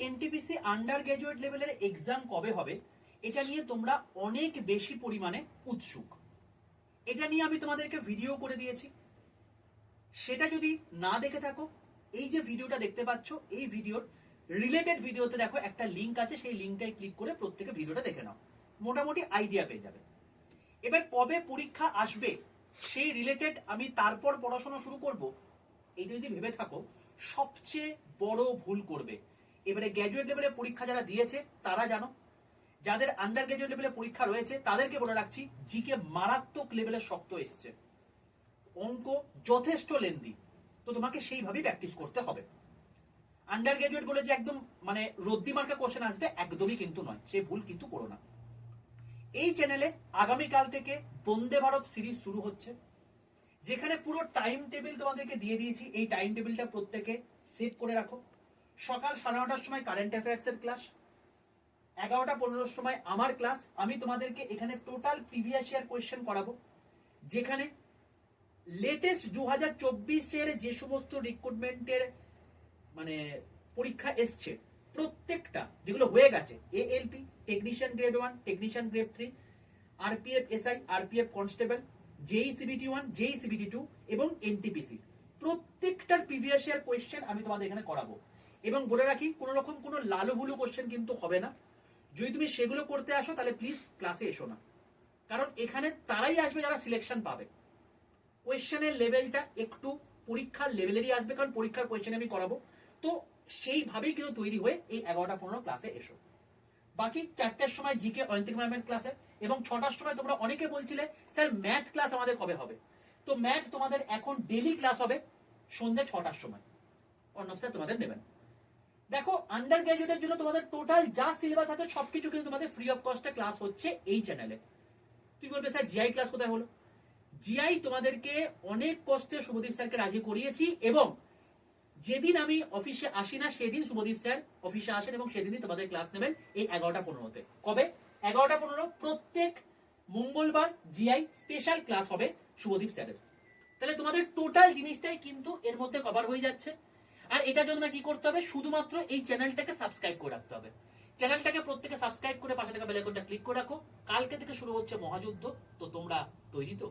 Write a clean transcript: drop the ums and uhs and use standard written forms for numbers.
NTPC under graduate লেভেলের exam কবে হবে এটা নিয়ে তোমরা অনেক বেশি পরিমাণে উৎসুক। এটা নিয়ে আমি তোমাদেরকে ভিডিও করে দিয়েছি, সেটা যদি না দেখে থাকো এই যে ভিডিওটা দেখতে পাচ্ছ এই ভিডিওর রিলেটেড ভিডিওতে দেখো একটা লিংক আছে, সেই লিংকটায় ক্লিক করে প্রত্যেকে ভিডিওটা দেখে নাও, মোটামুটি আইডিয়া পেয়ে যাবে। এবার কবে পরীক্ষা আসবে সেই রিলেটেড আমি তারপর পড়াশোনা শুরু করব, এইটা যদি ভেবে থাকো সবচেয়ে বড় ভুল করবে। এবারে গ্র্যাজুয়েট লেভেলে পরীক্ষা যারা দিয়েছে তারা জানো, যাদের আন্ডার গ্র্যাজুয়েট লেভেলে পরীক্ষা রয়েছে তাদেরকে বলে রাখছি জিকে মারাত্মক লেভেলে শক্ত এসছে, অঙ্ক যথেষ্ট লেন্দি, তো তোমাকে সেইভাবেই প্র্যাকটিস করতে হবে। আন্ডার গ্র্যাজুয়েট বলে যে একদম মানে রদ্দি মার্কা কোশ্চেন আসবে একদমই কিন্তু নয়, সেই ভুল কিন্তু করো না। এই চ্যানেলে আগামীকাল থেকে বন্দে ভারত সিরিজ শুরু হচ্ছে, যেখানে পুরো টাইম টেবিল তোমাদেরকে দিয়ে দিয়েছি। এই টাইম টেবিলটা প্রত্যেকে সেভ করে রাখো। সকাল 9:30টার সময় কারেন্ট অ্যাফেয়ার্স এর ক্লাস, 11:15টার সময় আমার ক্লাস। আমি তোমাদেরকে এখানে টোটাল প্রিভিয়াস ইয়ার কোয়েশ্চেন করাবো, যেখানে লেটেস্ট 2024-এর যে সমস্ত রিক্রুটমেন্টের মানে পরীক্ষা এসছে প্রত্যেকটা, যেগুলো হয়ে গেছে ALP, technician grade 1, technician grade 3, RPF SI, RPF constable, JE CBT 1, JE CBT 2 এবং এনটিপিসি, প্রত্যেকটার প্রিভিয়াস ইয়ার কোয়েশ্চেন আমি তোমাদের এখানে করাবো। এবং বলে রাখি কোনো রকম কোনো লালুভুলু কোশ্চেন কিন্তু হবে না। যদি তুমি সেগুলো করতে আসো তাহলে প্লিজ ক্লাসে এসো না, কারণ এখানে তারাই আসবে যারা সিলেকশন পাবে। কোয়েশ্চেনের লেভেলটা একটু পরীক্ষার লেভেলেরই আসবে, কারণ পরীক্ষার কোয়েশ্চেন আমি করাবো, তো সেইভাবেই কিন্তু তৈরি হয়ে এই 11:15 ক্লাসে এসো। বাকি 4টার সময় জিকে অয়ন্তিক ম্যামের ক্লাসে, এবং 6টার সময় তোমরা অনেকে বলছিলে স্যার ম্যাথ ক্লাস আমাদের কবে হবে। তো ম্যাথ তোমাদের এখন ডেলি ক্লাস হবে সন্ধ্যে 6টার সময়, অর্ণব স্যার তোমাদের নেবেন। দেখো আন্ডার গ্রাজুয়েটের জন্য তোমাদের টোটাল যা সিলেবাস আছে সবকিছু কিন্তু তোমাদের ফ্রি অফ কস্টে ক্লাস হচ্ছে এই চ্যানেলে। তুই বলবে স্যার জিআই ক্লাস কোথায় হলো? জিআই তোমাদেরকে অনেক কষ্টে শুভদীপ স্যারকে রাজি করিয়েছি, এবং যেদিন আমি অফিসে আসি না সেদিন শুভদীপ স্যার অফিসে আসেন এবং সেদিনই তোমাদের ক্লাস নেবেন এই 11:15-তে। কবে? 11:15 প্রত্যেক মঙ্গলবার জিআই স্পেশাল ক্লাস হবে শুভদীপ স্যারের। তাহলে তোমাদের টোটাল জিনিসটাই কিন্তু এর মধ্যে কভার হয়ে যাচ্ছে। আর এটার জন্য কি করতে হবে? শুধুমাত্র এই চ্যানেলটাকে সাবস্ক্রাইব করে রাখতে হবে। চ্যানেলটাকে প্রত্যেকে সাবস্ক্রাইব করে পাশে থাকা বেল আইকনটা ক্লিক করে রাখো। কালকে থেকে শুরু হচ্ছে মহাযুদ্ধ, তো তোমরা তৈরি তো?